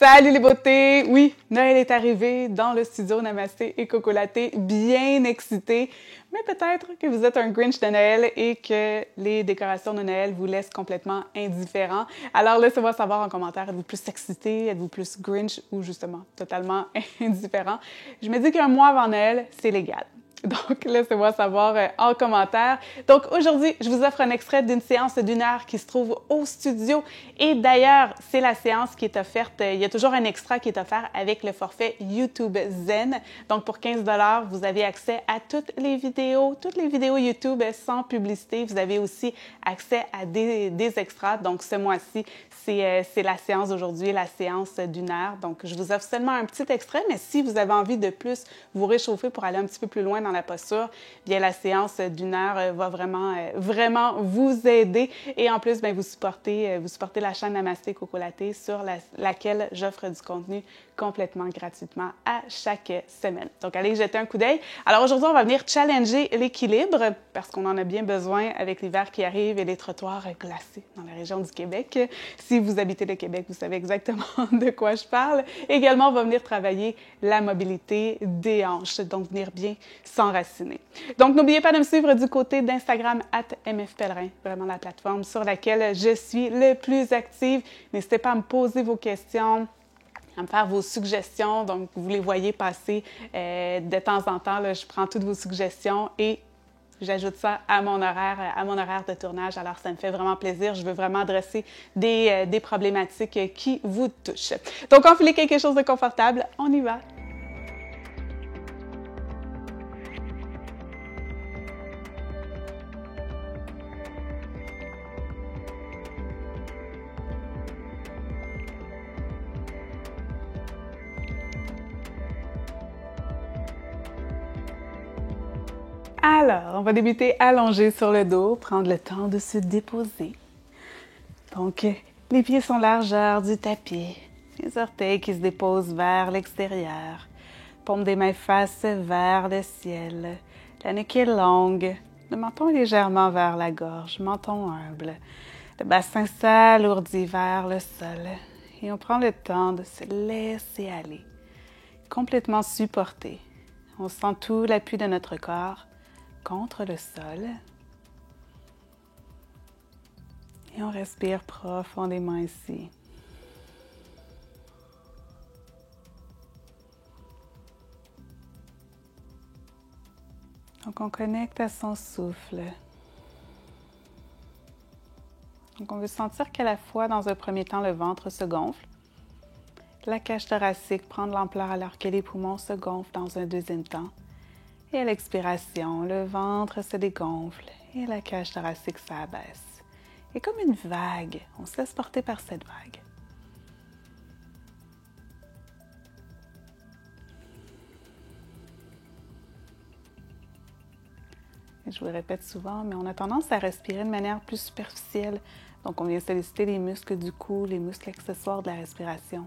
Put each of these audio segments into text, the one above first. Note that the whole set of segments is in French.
Salut les beautés! Oui, Noël est arrivé dans le studio Namasté et Cocolaté, bien excité, mais peut-être que vous êtes un Grinch de Noël et que les décorations de Noël vous laissent complètement indifférent. Alors laissez-moi savoir en commentaire, êtes-vous plus excité, êtes-vous plus Grinch ou justement totalement indifférent? Je me dis qu'un mois avant Noël, c'est légal. Donc, laissez-moi savoir en commentaire. Donc, aujourd'hui, je vous offre un extrait d'une séance d'1 heure qui se trouve au studio. Et d'ailleurs, c'est la séance qui est offerte. Il y a toujours un extra qui est offert avec le forfait YouTube Zen. Donc, pour 15 $, vous avez accès à toutes les vidéos YouTube sans publicité. Vous avez aussi accès à des extras. Donc, ce mois-ci, c'est la séance d'aujourd'hui, la séance d'1 heure. Donc, je vous offre seulement un petit extrait, mais si vous avez envie de plus vous réchauffer pour aller un petit peu plus loin dans la posture, bien la séance d'1 heure va vraiment vous aider. Et en plus, bien, vous supportez la chaîne Namasté Cocolaté sur laquelle j'offre du contenu complètement gratuitement à chaque semaine. Donc, allez jeter un coup d'œil. Alors aujourd'hui, on va venir challenger l'équilibre parce qu'on en a bien besoin avec l'hiver qui arrive et les trottoirs glacés dans la région du Québec. Si vous habitez le Québec, vous savez exactement de quoi je parle. Également, on va venir travailler la mobilité des hanches, donc venir bien s'enraciner. Donc, n'oubliez pas de me suivre du côté d'Instagram @mfpellerin, vraiment la plateforme sur laquelle je suis le plus active. N'hésitez pas à me poser vos questions, à me faire vos suggestions. Donc, vous les voyez passer de temps en temps. Là, je prends toutes vos suggestions et j'ajoute ça à mon horaire de tournage. Alors, ça me fait vraiment plaisir. Je veux vraiment adresser des problématiques qui vous touchent. Donc, enfilez quelque chose de confortable. On y va! Alors, on va débuter allongé sur le dos, prendre le temps de se déposer. Donc, les pieds sont largeur du tapis, les orteils qui se déposent vers l'extérieur, paume des mains face vers le ciel, la nuque est longue, le menton est légèrement vers la gorge, menton humble, le bassin s'alourdit vers le sol et on prend le temps de se laisser aller, complètement supporté. On sent tout l'appui de notre corps contre le sol. Et on respire profondément ici. Donc, on connecte à son souffle. Donc, on veut sentir qu'à la fois, dans un premier temps, le ventre se gonfle. La cage thoracique prend de l'ampleur alors que les poumons se gonflent dans un deuxième temps. Et à l'expiration, le ventre se dégonfle et la cage thoracique s'abaisse. Et comme une vague, on se laisse porter par cette vague. Et je vous le répète souvent, mais on a tendance à respirer de manière plus superficielle. Donc, on vient solliciter les muscles du cou, les muscles accessoires de la respiration.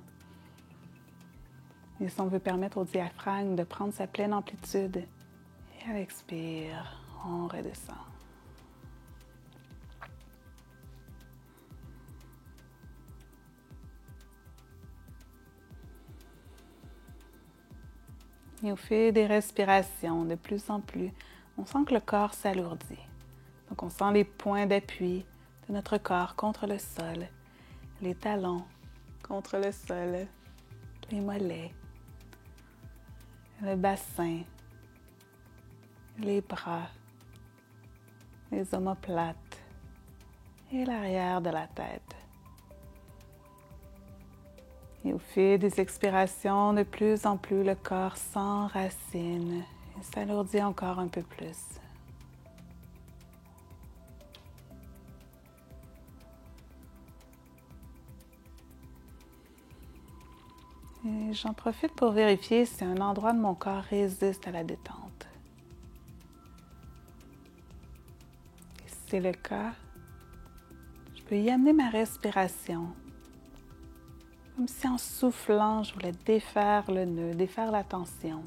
Et si on veut permettre au diaphragme de prendre sa pleine amplitude, et à l'expire, on redescend. Et au fil des respirations, de plus en plus, on sent que le corps s'alourdit. Donc, on sent les points d'appui de notre corps contre le sol, les talons contre le sol, les mollets, le bassin, les bras, les omoplates et l'arrière de la tête. Et au fil des expirations, de plus en plus, le corps s'enracine et s'alourdit encore un peu plus. Et j'en profite pour vérifier si un endroit de mon corps résiste à la détente. Et si c'est le cas, je peux y amener ma respiration. Comme si en soufflant, je voulais défaire le nœud, défaire la tension.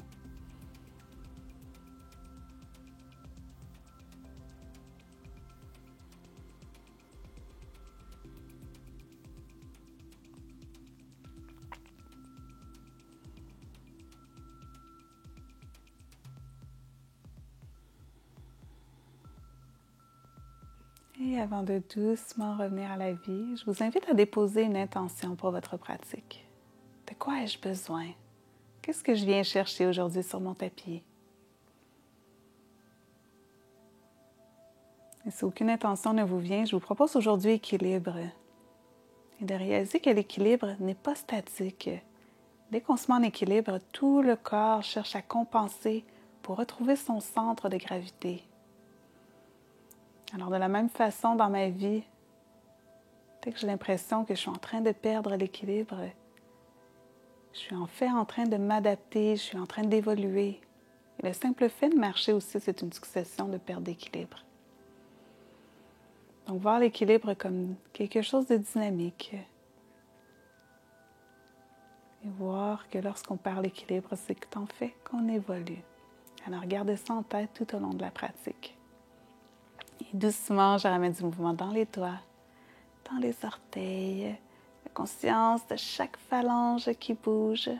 Et avant de doucement revenir à la vie, je vous invite à déposer une intention pour votre pratique. De quoi ai-je besoin? Qu'est-ce que je viens chercher aujourd'hui sur mon tapis? Et si aucune intention ne vous vient, je vous propose aujourd'hui équilibre. Et de réaliser que l'équilibre n'est pas statique. Dès qu'on se met en équilibre, tout le corps cherche à compenser pour retrouver son centre de gravité. Alors de la même façon, dans ma vie, dès que j'ai l'impression que je suis en train de perdre l'équilibre, je suis en fait en train de m'adapter, je suis en train d'évoluer. Et le simple fait de marcher aussi, c'est une succession de pertes d'équilibre. Donc voir l'équilibre comme quelque chose de dynamique. Et voir que lorsqu'on parle d'équilibre, c'est en fait qu'on évolue. Alors gardez ça en tête tout au long de la pratique. Et doucement, je ramène du mouvement dans les doigts, dans les orteils, la conscience de chaque phalange qui bouge.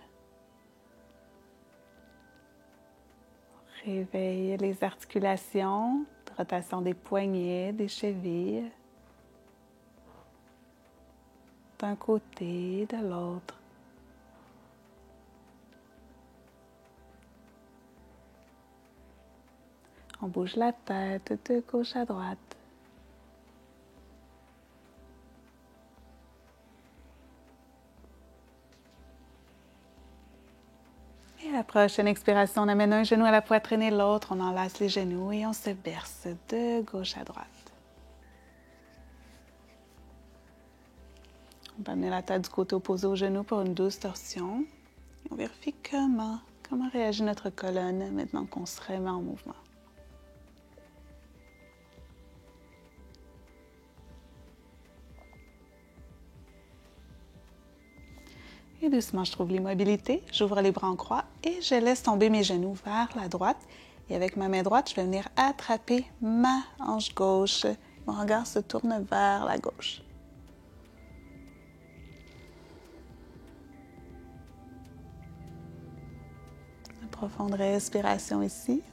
On réveille les articulations, rotation des poignets, des chevilles, d'un côté, de l'autre. On bouge la tête de gauche à droite. Et à la prochaine expiration, on amène un genou à la poitrine et l'autre. On enlace les genoux et on se berce de gauche à droite. On peut amener la tête du côté opposé au genou pour une douce torsion. On vérifie comment réagit notre colonne maintenant qu'on se remet en mouvement. Et doucement, je trouve l'immobilité. J'ouvre les bras en croix et je laisse tomber mes genoux vers la droite. Et avec ma main droite, je vais venir attraper ma hanche gauche. Mon regard se tourne vers la gauche. Une profonde respiration ici.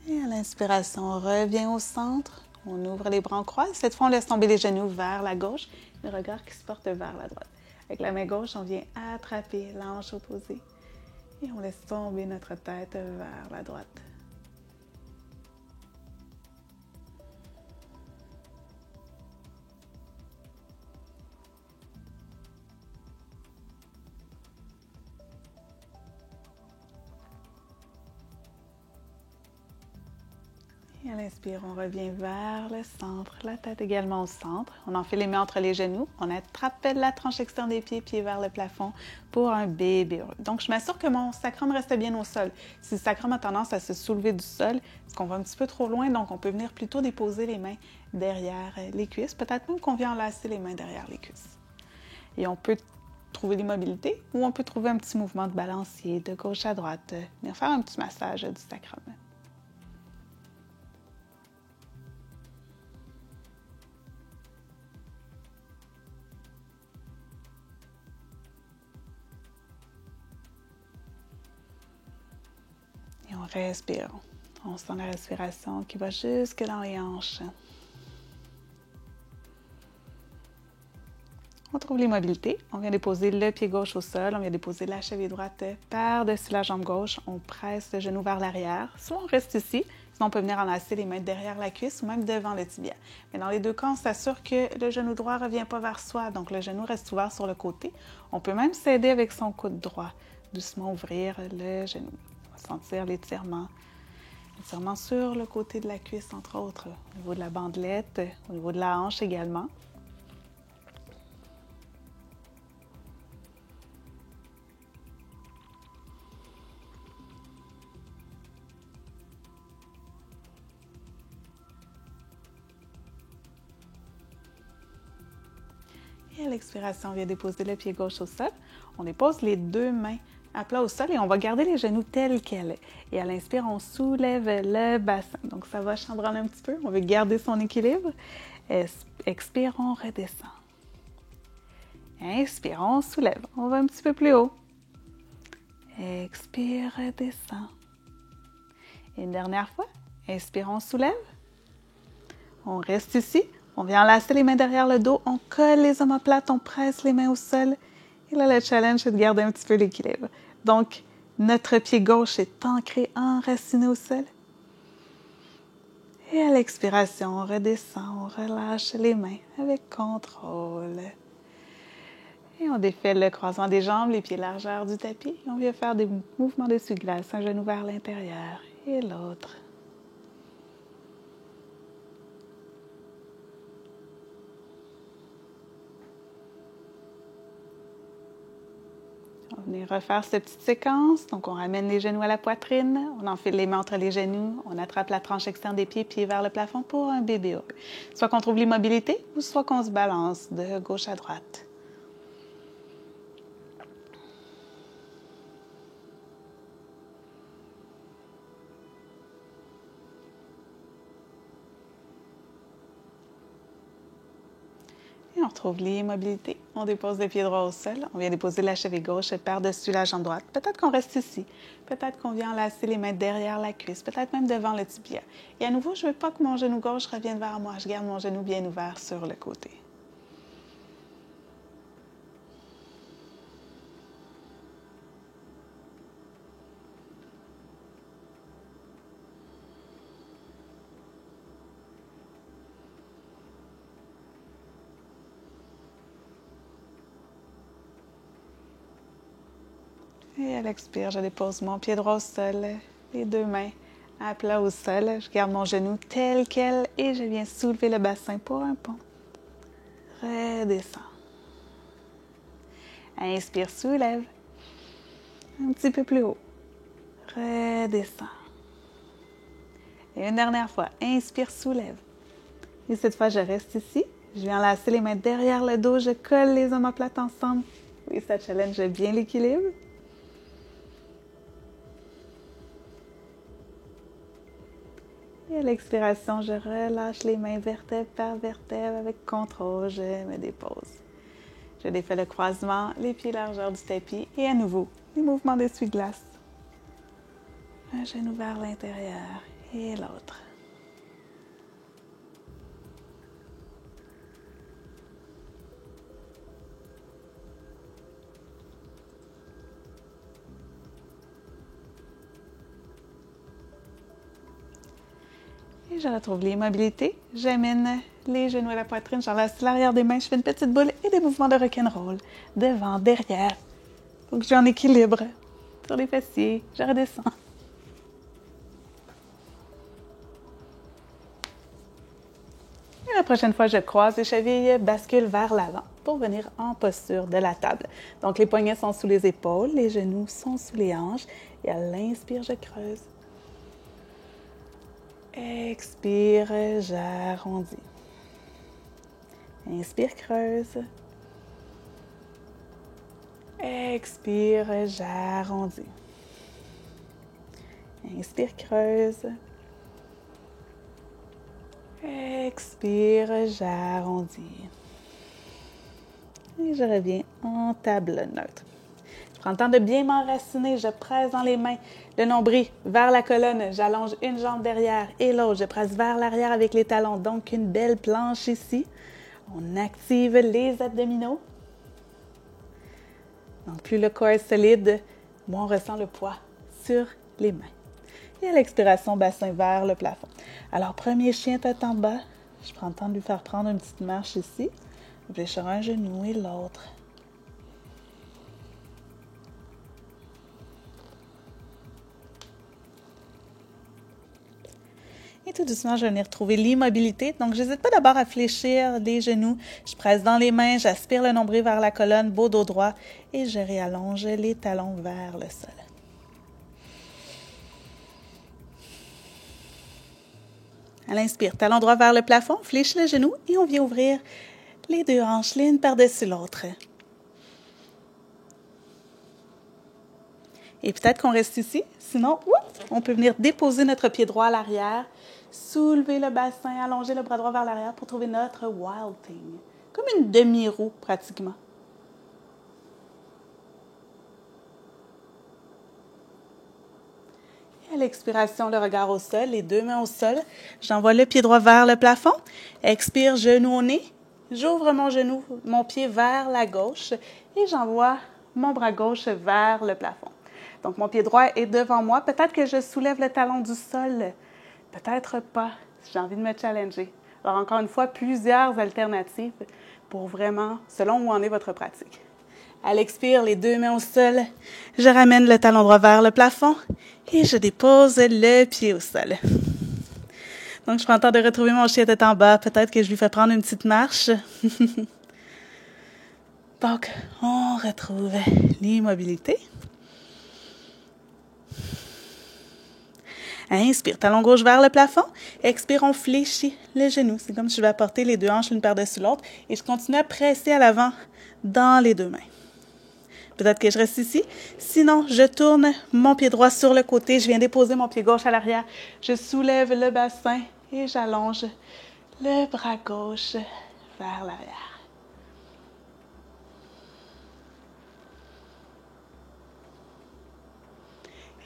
Et à l'inspiration, on revient au centre. On ouvre les bras en croix. Cette fois, on laisse tomber les genoux vers la gauche. Le regard qui se porte vers la droite. Avec la main gauche, on vient attraper la hanche opposée. Et on laisse tomber notre tête vers la droite. Et à l'inspire, on revient vers le centre, la tête également au centre. On enfile les mains entre les genoux. On attrape la tranche externe des pieds, pieds vers le plafond pour un bébé heureux. Donc, je m'assure que mon sacrum reste bien au sol. Si le sacrum a tendance à se soulever du sol, est-ce qu'on va un petit peu trop loin? Donc, on peut venir plutôt déposer les mains derrière les cuisses. Peut-être même qu'on vient enlacer les mains derrière les cuisses. Et on peut trouver l'immobilité ou on peut trouver un petit mouvement de balancier de gauche à droite. Venir faire un petit massage du sacrum. Et on respire. On sent la respiration qui va jusque dans les hanches. On trouve l'immobilité. On vient déposer le pied gauche au sol. On vient déposer la cheville droite par-dessus la jambe gauche. On presse le genou vers l'arrière. Soit on reste ici, sinon on peut venir enlacer les mains derrière la cuisse ou même devant le tibia. Mais dans les deux cas, on s'assure que le genou droit ne revient pas vers soi. Donc le genou reste ouvert sur le côté. On peut même s'aider avec son coude droit. Doucement ouvrir le genou. Sentir l'étirement. L'étirement sur le côté de la cuisse, entre autres, au niveau de la bandelette, au niveau de la hanche également. Et à l'expiration, on vient déposer le pied gauche au sol. On dépose les deux mains à plat au sol et on va garder les genoux tels quels. Et à l'inspire, on soulève le bassin. Donc, ça va chambranler un petit peu. On veut garder son équilibre. Expire, on redescend. Inspire, on soulève. On va un petit peu plus haut. Expire, descend. Et une dernière fois. Inspire, on soulève. On reste ici. On vient enlacer les mains derrière le dos. On colle les omoplates. On presse les mains au sol. Et là, le challenge, c'est de garder un petit peu l'équilibre. Donc, notre pied gauche est ancré, enraciné au sol. Et à l'expiration, on redescend, on relâche les mains avec contrôle. Et on défait le croisement des jambes, les pieds largeur du tapis. On vient faire des mouvements d'essuie-glace, un genou vers l'intérieur et l'autre. On va venir refaire cette petite séquence. Donc, on ramène les genoux à la poitrine. On enfile les mains entre les genoux. On attrape la tranche externe des pieds vers le plafond pour un bébé heureux. Soit qu'on trouve l'immobilité ou soit qu'on se balance de gauche à droite. Et on retrouve l'immobilité. On dépose le pied droit au sol. On vient déposer la cheville gauche par-dessus la jambe droite. Peut-être qu'on reste ici. Peut-être qu'on vient enlacer les mains derrière la cuisse. Peut-être même devant le tibia. Et à nouveau, je ne veux pas que mon genou gauche revienne vers moi. Je garde mon genou bien ouvert sur le côté. Et à l'expire, je dépose mon pied droit au sol, les deux mains à plat au sol. Je garde mon genou tel quel et je viens soulever le bassin pour un pont. Redescends. Inspire, soulève. Un petit peu plus haut. Redescends. Et une dernière fois. Inspire, soulève. Et cette fois, je reste ici. Je viens enlacer les mains derrière le dos. Je colle les omoplates ensemble. Oui, ça challenge bien l'équilibre. Et à l'expiration, je relâche les mains vertèbre par vertèbre avec contrôle. Je me dépose. Je défais le croisement, les pieds largeur du tapis et à nouveau, les mouvements d'essuie-glace. Un genou vers l'intérieur et l'autre. Et je retrouve l'immobilité. J'amène les genoux à la poitrine, j'enlace l'arrière des mains, je fais une petite boule et des mouvements de rock'n'roll. Devant, derrière. Faut que j'ai un équilibre sur les fessiers. Je redescends. Et la prochaine fois, je croise les chevilles, bascule vers l'avant pour venir en posture de la table. Donc, les poignets sont sous les épaules, les genoux sont sous les hanches. Et à l'inspire, je creuse. Expire, j'arrondis. Inspire, creuse. Expire, j'arrondis. Inspire, creuse. Expire, j'arrondis. Et je reviens en table neutre. Je prends le temps de bien m'enraciner. Je presse dans les mains le nombril vers la colonne. J'allonge une jambe derrière et l'autre. Je presse vers l'arrière avec les talons. Donc, une belle planche ici. On active les abdominaux. Donc, plus le corps est solide, moins on ressent le poids sur les mains. Et à l'expiration, bassin vers le plafond. Alors, premier chien tête en bas. Je prends le temps de lui faire prendre une petite marche ici. Je vais sur un genou et l'autre. Et tout doucement, je vais venir trouver l'immobilité. Donc, je n'hésite pas d'abord à fléchir les genoux. Je presse dans les mains, j'aspire le nombril vers la colonne, beau dos droit. Et je réallonge les talons vers le sol. À l'inspire, talon droit vers le plafond, fléchis le genou et on vient ouvrir les deux hanches l'une par-dessus l'autre. Et peut-être qu'on reste ici. Sinon, on peut venir déposer notre pied droit à l'arrière, soulever le bassin, allonger le bras droit vers l'arrière pour trouver notre Wild Thing. Comme une demi-roue pratiquement. À l'expiration, le regard au sol, les deux mains au sol. J'envoie le pied droit vers le plafond. Expire, genou au nez. J'ouvre mon genou, mon pied vers la gauche et j'envoie mon bras gauche vers le plafond. Donc, mon pied droit est devant moi. Peut-être que je soulève le talon du sol. Peut-être pas. J'ai envie de me challenger. Alors, encore une fois, plusieurs alternatives pour vraiment, selon où en est votre pratique. À l'expire, les deux mains au sol. Je ramène le talon droit vers le plafond et je dépose le pied au sol. Donc, je prends le temps de retrouver mon chien tête en bas. Peut-être que je lui fais prendre une petite marche. Donc, on retrouve l'immobilité. Inspire, talon gauche vers le plafond. Expire, on fléchit le genou. C'est comme si je vais apporter les deux hanches l'une par-dessus l'autre et je continue à presser à l'avant dans les deux mains. Peut-être que je reste ici. Sinon, je tourne mon pied droit sur le côté. Je viens déposer mon pied gauche à l'arrière. Je soulève le bassin et j'allonge le bras gauche vers l'arrière.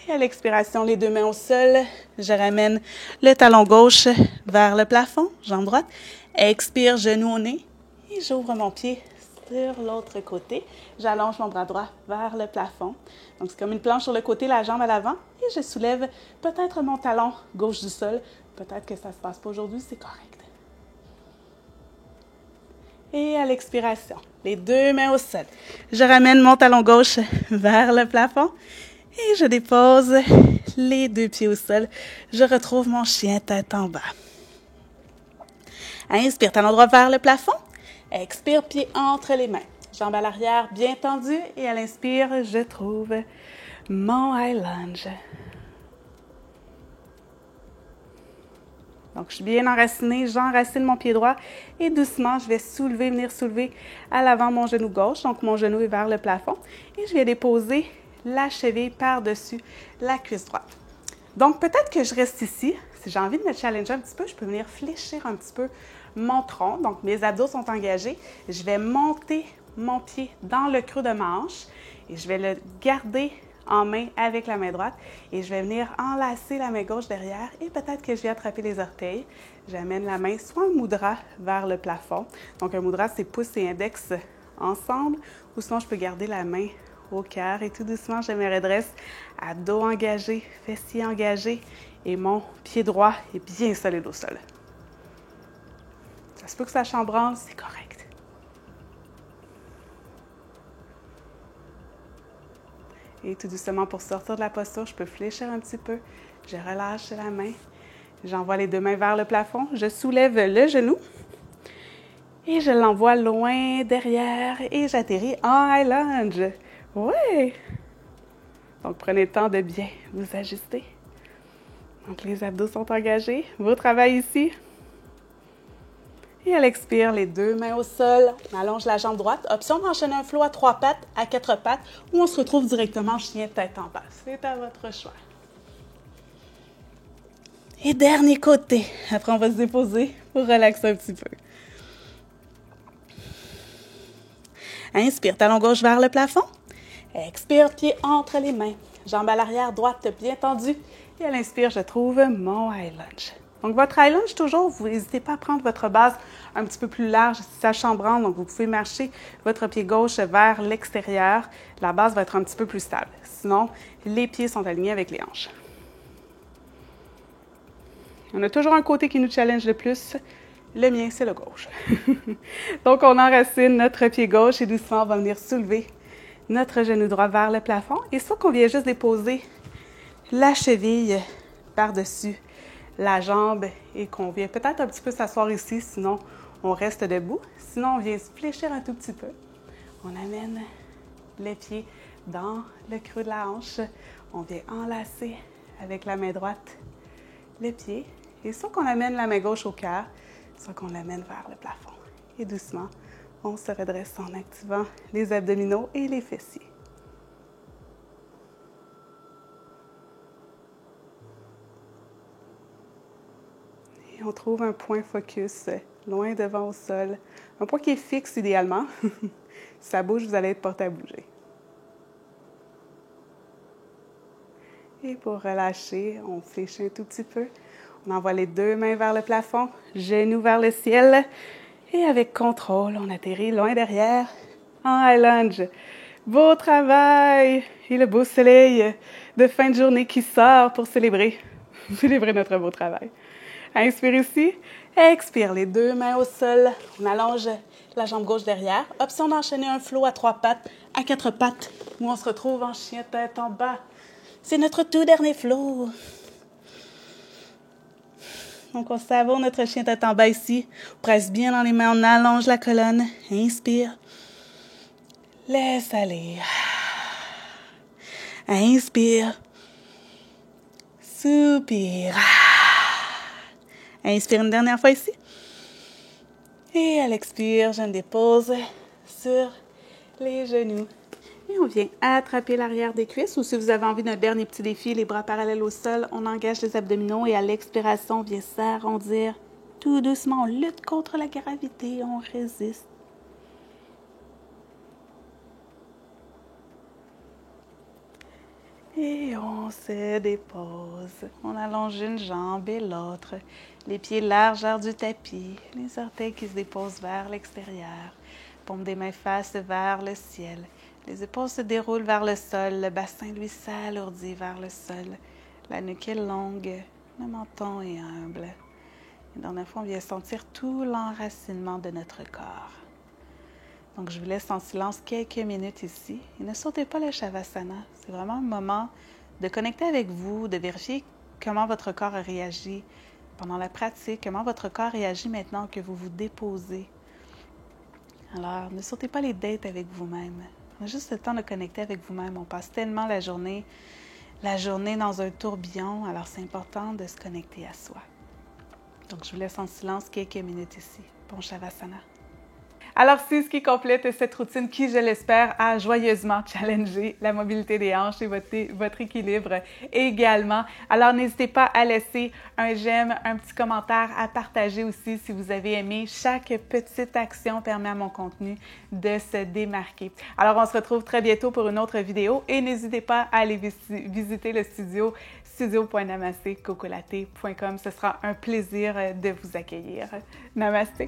Et à l'expiration, les deux mains au sol. Je ramène le talon gauche vers le plafond, jambe droite. Expire, genou au nez. Et j'ouvre mon pied sur l'autre côté. J'allonge mon bras droit vers le plafond. Donc, c'est comme une planche sur le côté, la jambe à l'avant. Et je soulève peut-être mon talon gauche du sol. Peut-être que ça ne se passe pas aujourd'hui, c'est correct. Et à l'expiration, les deux mains au sol. Je ramène mon talon gauche vers le plafond. Et je dépose les deux pieds au sol. Je retrouve mon chien tête en bas. Inspire, talon droit vers le plafond. Expire, pied entre les mains. Jambes à l'arrière bien tendues. Et à l'inspire, je trouve mon high lunge. Donc, je suis bien enracinée. J'enracine mon pied droit. Et doucement, je vais venir soulever à l'avant mon genou gauche. Donc, mon genou est vers le plafond. Et je vais déposer la cheville par-dessus la cuisse droite. Donc, peut-être que je reste ici. Si j'ai envie de me challenger un petit peu, je peux venir fléchir un petit peu mon tronc. Donc, mes abdos sont engagés. Je vais monter mon pied dans le creux de ma hanche et je vais le garder en main avec la main droite et je vais venir enlacer la main gauche derrière et peut-être que je vais attraper les orteils. J'amène la main soit un mudra vers le plafond. Donc, un mudra, c'est pouce et index ensemble ou sinon, je peux garder la main au cœur et tout doucement, je me redresse à dos engagé, fessiers engagés et mon pied droit est bien solide au sol. Ça se peut que ça chambranle, c'est correct. Et tout doucement, pour sortir de la posture, je peux fléchir un petit peu. Je relâche la main. J'envoie les deux mains vers le plafond. Je soulève le genou et je l'envoie loin derrière et j'atterris en high lunge. Oui! Donc, prenez le temps de bien vous ajuster. Donc, les abdos sont engagés. Vos travail ici. Et à l'expire, les deux mains au sol. On allonge la jambe droite. Option d'enchaîner un flow à 3 pattes, à 4 pattes, ou on se retrouve directement chien tête en bas. C'est à votre choix. Et dernier côté. Après, on va se déposer pour relaxer un petit peu. Inspire, talon gauche vers le plafond. Expire, pied entre les mains. Jambes à l'arrière, droite bien tendue. Et à l'inspire, je trouve mon high lunge. Donc, votre high lunge, toujours, vous n'hésitez pas à prendre votre base un petit peu plus large si ça chambranle. Donc, vous pouvez marcher votre pied gauche vers l'extérieur. La base va être un petit peu plus stable. Sinon, les pieds sont alignés avec les hanches. On a toujours un côté qui nous challenge le plus. Le mien, c'est le gauche. Donc, on enracine notre pied gauche et doucement, on va venir soulever notre genou droit vers le plafond. Et soit qu'on vient juste déposer la cheville par-dessus la jambe et qu'on vient peut-être un petit peu s'asseoir ici, sinon on reste debout. Sinon, on vient se fléchir un tout petit peu. On amène les pieds dans le creux de la hanche. On vient enlacer avec la main droite le pied. Et soit qu'on amène la main gauche au cœur, soit qu'on l'amène vers le plafond. Et doucement, on se redresse en activant les abdominaux et les fessiers. Et on trouve un point focus loin devant au sol. Un point qui est fixe idéalement. Si ça bouge, vous allez être porté à bouger. Et pour relâcher, on fléchit un tout petit peu. On envoie les deux mains vers le plafond, genoux vers le ciel. Et avec contrôle, on atterrit loin derrière en high lunge. Beau travail! Et le beau soleil de fin de journée qui sort pour célébrer notre beau travail. Inspire ici. Expire, les deux mains au sol. On allonge la jambe gauche derrière. Option d'enchaîner un flow à 3 pattes, à 4 pattes, où on se retrouve en chien tête en bas. C'est notre tout dernier flow. Donc, on savoure notre chien tête en bas ici. On presse bien dans les mains, on allonge la colonne. Inspire. Laisse aller. Inspire. Soupire. Inspire une dernière fois ici. Et à l'expire, je me dépose sur les genoux. Et on vient attraper l'arrière des cuisses. Ou si vous avez envie d'un dernier petit défi, les bras parallèles au sol, on engage les abdominaux et à l'expiration, on vient s'arrondir tout doucement. On lutte contre la gravité, on résiste. Et on se dépose. On allonge une jambe et l'autre. Les pieds largeur du tapis. Les orteils qui se déposent vers l'extérieur. Paume des mains face vers le ciel. Les épaules se déroulent vers le sol. Le bassin, lui, s'alourdit vers le sol. La nuque est longue. Le menton est humble. Et dans le fond, on vient sentir tout l'enracinement de notre corps. Donc, je vous laisse en silence quelques minutes ici. Et ne sautez pas le Shavasana. C'est vraiment un moment de connecter avec vous, de vérifier comment votre corps a réagi pendant la pratique, comment votre corps réagit maintenant que vous vous déposez. Alors, ne sautez pas les dates avec vous-même. On a juste le temps de connecter avec vous-même. On passe tellement la journée dans un tourbillon, alors c'est important de se connecter à soi. Donc, je vous laisse en silence quelques minutes ici. Bon Shavasana. Alors, c'est ce qui complète cette routine qui, je l'espère, a joyeusement challengé la mobilité des hanches et votre équilibre également. Alors, n'hésitez pas à laisser un j'aime, un petit commentaire, à partager aussi si vous avez aimé. Chaque petite action permet à mon contenu de se démarquer. Alors, on se retrouve très bientôt pour une autre vidéo et n'hésitez pas à aller visiter le studio.namastecocolate.com. Ce sera un plaisir de vous accueillir. Namasté!